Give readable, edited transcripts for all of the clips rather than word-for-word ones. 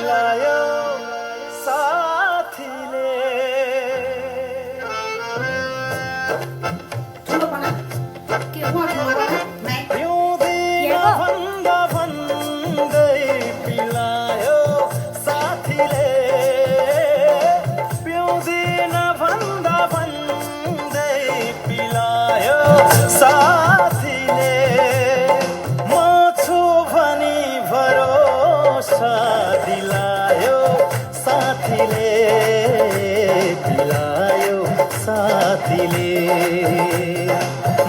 पिलायो साथीले पिउँदिन भन्दा भन्दै पिलायो साथीले पिउँदिन भन्दा भन्दै पिलायो साथीले म छु भनी भरोसा दिलायो साथीले दिलायो साथीले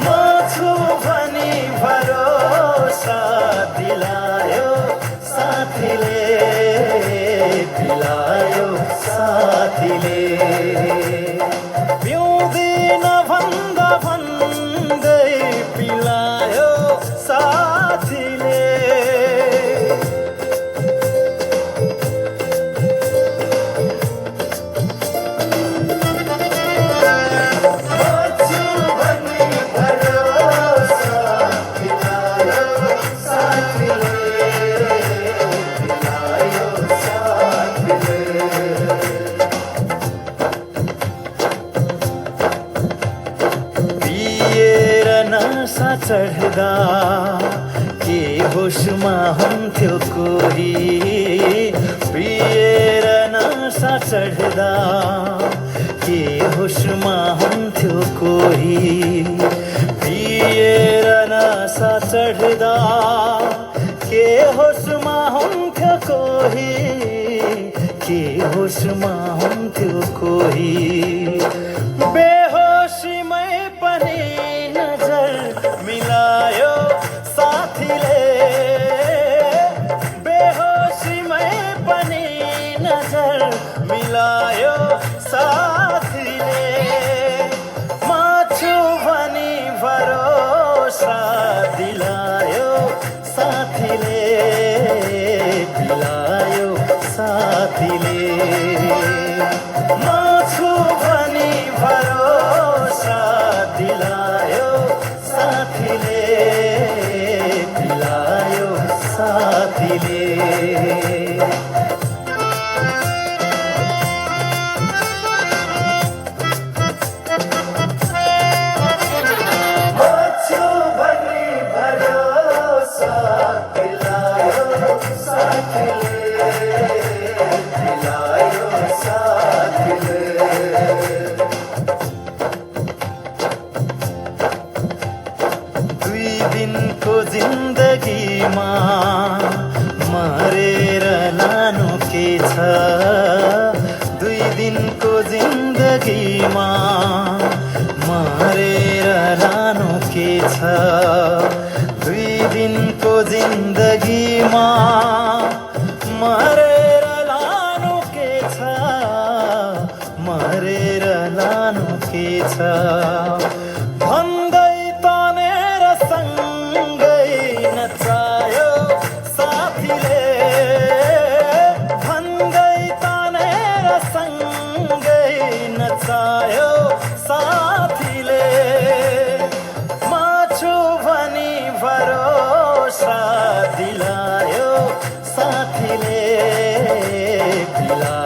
म छु भनी भरोसा दिलायो साथीले दिलायो साथीले पिउँदिन भन्दा भन्दै पिलायो साथीले नशा चढ्दा के होसमा हुन्थ्यो कोही पिएर नशा चढ्दा के होसमा हुन्थ्यो कोही पिएर नशा चढ्दा के होसमा हुन्थ्यो कोही के होसमा हुन्थ्यो कोही बेहोसीमै पनि मिलायो साथीले बेहोसीमै पनि नजर मिलायो साथीले म छु भनी भरोसा दिलायो साथीले दिलायो साथीले म छु भनी भरोसा दिलायो साथीले दिलायो साथीले दिनको जिन्दगीमा मरेर लानु के छ दुई दिनको जिन्दगीमा मरेर लानु के छ दुई दिनको जिन्दगीमा मरेर लानु के छ मरेर लानु के छ भन्दै तनेर सँगै नचायो साथीले भन्दै तनेर सँगै नचायो साथीले म छु भनी भरोसा दिलायो साथीले दिलायो